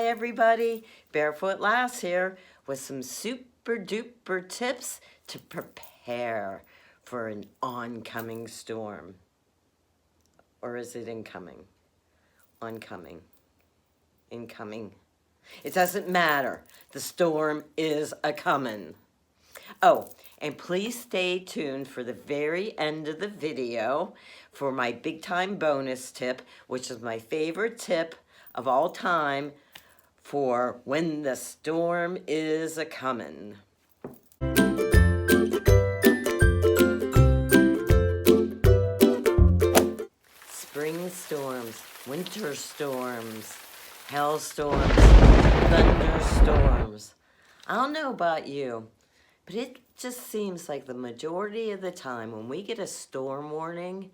Hi everybody, Barefoot Lass here with some super duper tips to prepare for an oncoming storm. Or is it incoming? Oncoming. Incoming. It doesn't matter. The storm is a-coming. Oh, and please stay tuned for the very end of the video for my big time bonus tip, which is my favorite tip of all time for when the storm is a-comin'. Spring storms, winter storms, hailstorms, thunderstorms. I don't know about you, but it just seems like the majority of the time when we get a storm warning,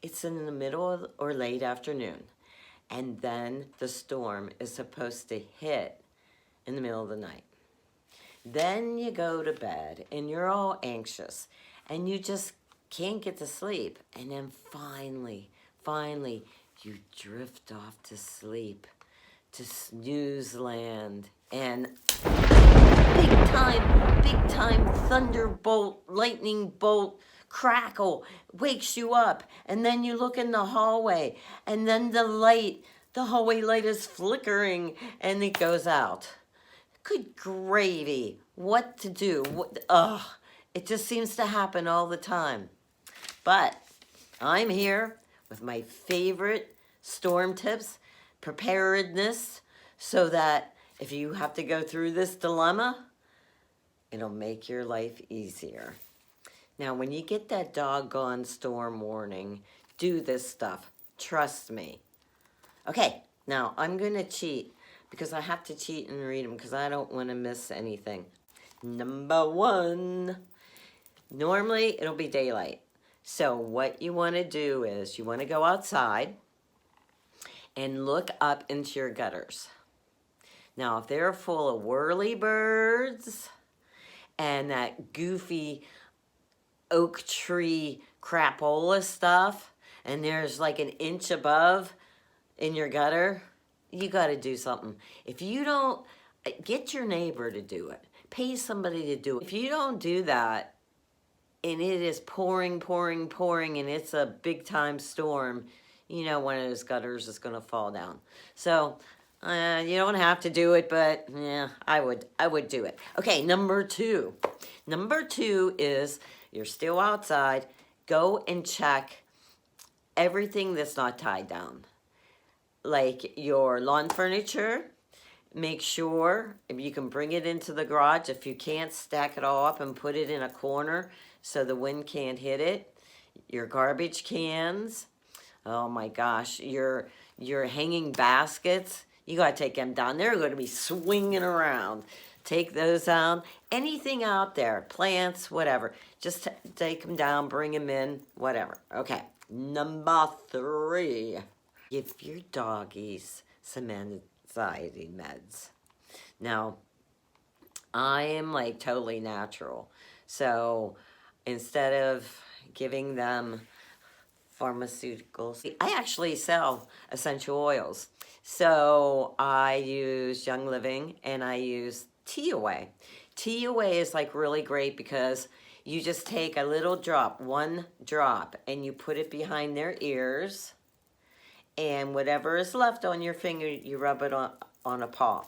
it's in the middle or late afternoon. And then the storm is supposed to hit in the middle of the night. Then you go to bed and you're all anxious and you just can't get to sleep. And then finally, you drift off to sleep, to snooze land, and big time thunderbolt, lightning bolt, crackle wakes you up, and then you look in the hallway, and then the hallway light is flickering, and it goes out. Good gravy, what to do? It just seems to happen all the time. But I'm here with my favorite storm tips, preparedness, so that if you have to go through this dilemma, it'll make your life easier. Now, when you get that doggone storm warning, do this stuff. Trust me. Okay, now I'm going to cheat because I have to cheat and read them because I don't want to miss anything. Number one, normally it'll be daylight. So what you want to do is you want to go outside and look up into your gutters. Now, if they're full of whirlybirds and that goofy oak tree crapola stuff, and there's like an inch above in your gutter, you got to do something. If you don't, get your neighbor to do it. Pay somebody to do it. If you don't do that, and it is pouring, and it's a big time storm, you know one of those gutters is going to fall down. So you don't have to do it, but yeah, I would do it. Okay, number two. Number two is you're still outside. Go and check everything that's not tied down. Like your lawn furniture, make sure if you can bring it into the garage. If you can't, stack it all up and put it in a corner so the wind can't hit it. Your garbage cans. Oh my gosh, your hanging baskets. You got to take them down. They're going to be swinging around. Take those down. Anything out there, plants, whatever. Just take them down, bring them in, whatever. Okay, number three. Give your doggies some anxiety meds. Now, I am like totally natural. So instead of giving them pharmaceuticals, I actually sell essential oils. So I use Young Living and I use Tea Away. Tea Away is like really great because you just take a little drop, one drop, and you put it behind their ears, and whatever is left on your finger, you rub it on a paw,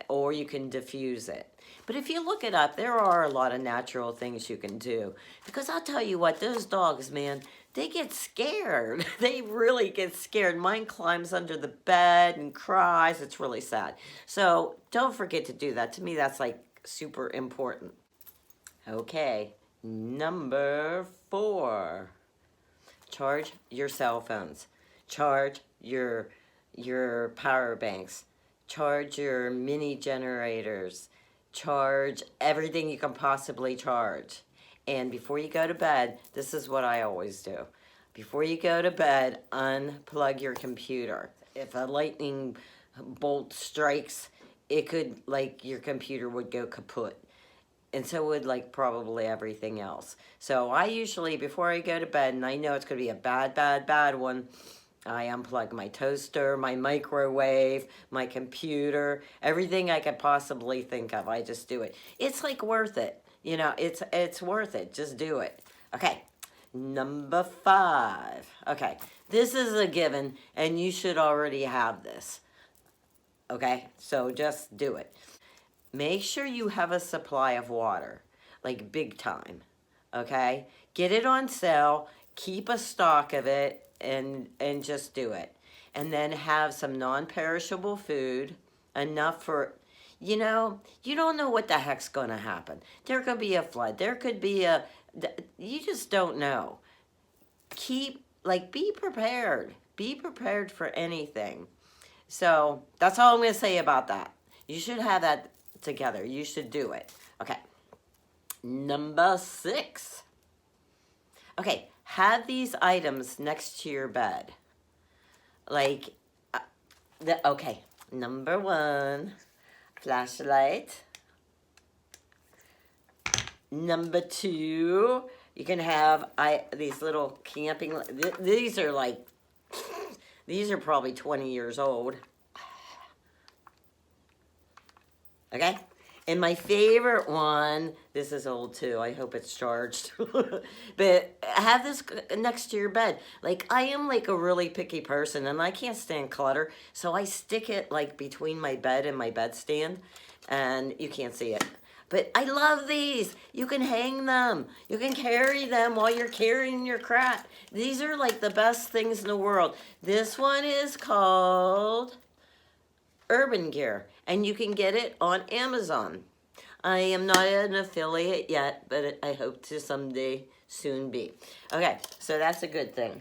or you can diffuse it. But if you look it up, there are a lot of natural things you can do. Because I'll tell you what, those dogs, man, they get scared. They really get scared. Mine climbs under the bed and cries. It's really sad. So don't forget to do that. To me, that's like super important. Okay, number four. Charge your cell phones. Charge your power banks. Charge your mini generators. Charge everything you can possibly charge. And before you go to bed, this is what I always do. Before you go to bed, unplug your computer. If a lightning bolt strikes, it could, like, your computer would go kaput. And so would, like, probably everything else. So I usually, before I go to bed, and I know it's going to be a bad one, I unplug my toaster, my microwave, my computer, everything I could possibly think of. I just do it. It's like worth it. You know, it's worth it. Just do it. Okay. Number 5. Okay. This is a given, and you should already have this. Okay? So just do it. Make sure you have a supply of water, like big time. Okay? Get it on sale, keep a stock of it, and just do it. And then have some non-perishable food, enough for, you know, you don't know what the heck's going to happen. There could be a flood. There could be you just don't know. Be prepared. Be prepared for anything. So that's all I'm going to say about that. You should have that together. You should do it. Okay. Number 6. Okay, have these items next to your bed. Like, okay, number 1, flashlight. Number 2, you can have these little camping, these are like, these are probably 20 years old. Okay? And my favorite one, this is old too, I hope it's charged, but have this next to your bed. Like, I am like a really picky person and I can't stand clutter, so I stick it like between my bed and my bedstand, and you can't see it. But I love these. You can hang them. You can carry them while you're carrying your crap. These are like the best things in the world. This one is called Urban Gear, and you can get it on Amazon. I am not an affiliate yet, but I hope to someday soon be. Okay, so that's a good thing.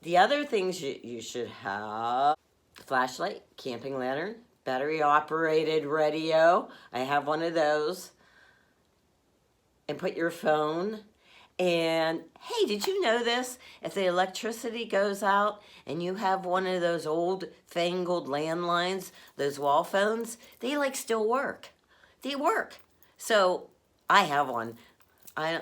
The other things you should have: flashlight, camping lantern, battery operated radio. I have one of those. And put your phone. And hey, did you know this? If the electricity goes out and you have one of those old fangled landlines, those wall phones, they like still work. They work. So I have one. I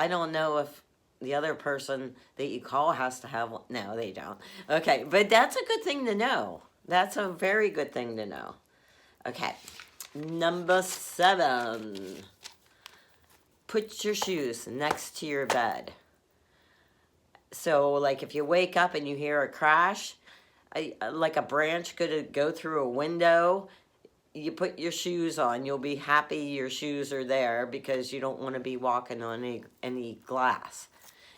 don't know if the other person that you call has to have one. No, they don't. Okay, but that's a good thing to know. That's a very good thing to know. Okay, number 7. Put your shoes next to your bed. So, like, if you wake up and you hear a crash, like a branch could go through a window, you put your shoes on. You'll be happy your shoes are there because you don't want to be walking on any glass.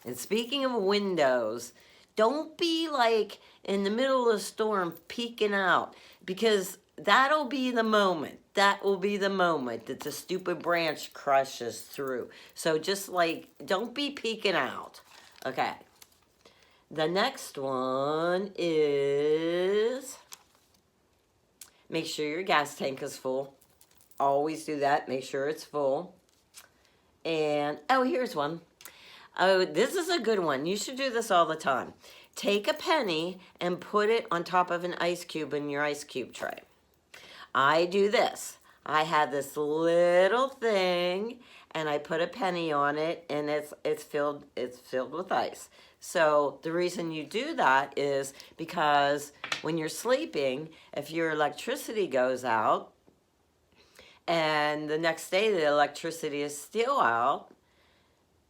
And speaking of windows, don't be like in the middle of a storm peeking out, because that'll be the moment. That will be the moment that the stupid branch crushes through. So just like, don't be peeking out. Okay. The next one is, make sure your gas tank is full. Always do that. Make sure it's full. And, oh, here's one. Oh, this is a good one. You should do this all the time. Take a penny and put it on top of an ice cube in your ice cube tray. I do this. I have this little thing, and I put a penny on it, and it's filled with ice. So the reason you do that is because when you're sleeping, if your electricity goes out, and the next day the electricity is still out,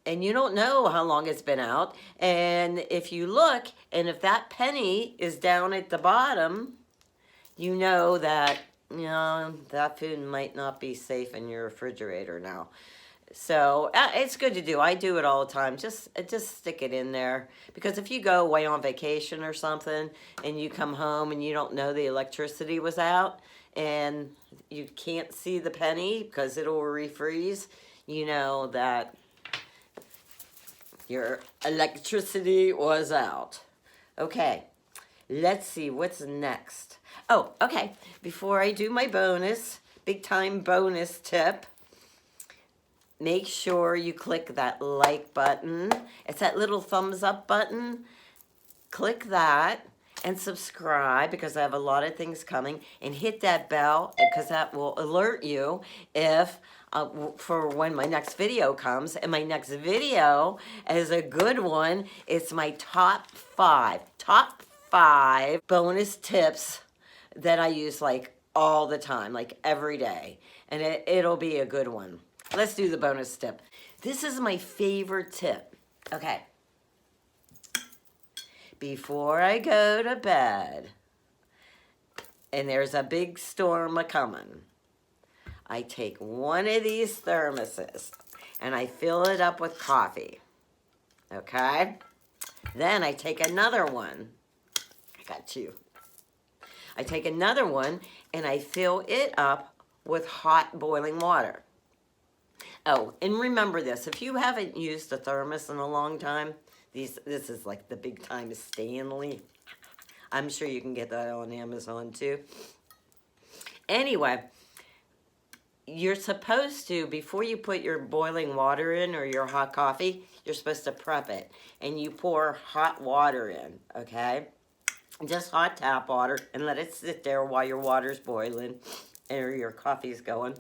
and you don't know how long it's been out, and if you look, and if that penny is down at the bottom, you know that, you know, that food might not be safe in your refrigerator now. So it's good to do. I do it all the time. Just stick it in there, because if you go away on vacation or something and you come home and you don't know the electricity was out and you can't see the penny because it'll refreeze, you know that your electricity was out. Okay, let's see what's next. Oh, okay, before I do my bonus, big time bonus tip, make sure you click that like button. It's that little thumbs up button. Click that and subscribe, because I have a lot of things coming, and hit that bell because that will alert you if for when my next video comes. And my next video is a good one. It's my top five bonus tips that I use like all the time, like every day. And it'll be a good one. Let's do the bonus tip. This is my favorite tip. Okay. Before I go to bed, and there's a big storm a-coming, I take one of these thermoses and I fill it up with coffee. Okay? Then I take another one. I got two. I take another one and I fill it up with hot boiling water. Oh, and remember this, if you haven't used a thermos in a long time, this is like the big time Stanley. I'm sure you can get that on Amazon too. Anyway, you're supposed to, before you put your boiling water in or your hot coffee, you're supposed to prep it. And you pour hot water in, okay? Just hot tap water, and let it sit there while your water's boiling or your coffee's going.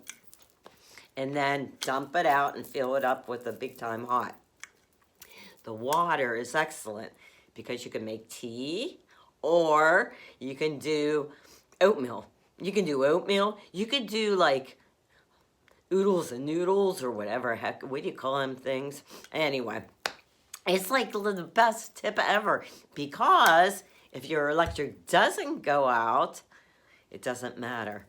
And then dump it out and fill it up with a big time hot. The water is excellent because you can make tea, or you can do oatmeal. You can do oatmeal. You could do like oodles and noodles or whatever heck, what do you call them things? Anyway, it's like the best tip ever, because if your electric doesn't go out, it doesn't matter.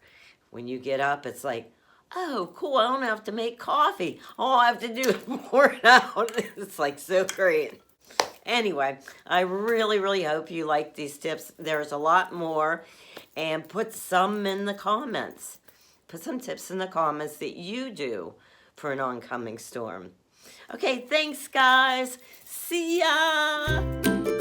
When you get up, it's like, oh, cool, I don't have to make coffee. All I have to do is pour it out. It's like so great. Anyway, I really, really hope you like these tips. There's a lot more. And put some in the comments. Put some tips in the comments that you do for an oncoming storm. Okay, thanks, guys. See ya.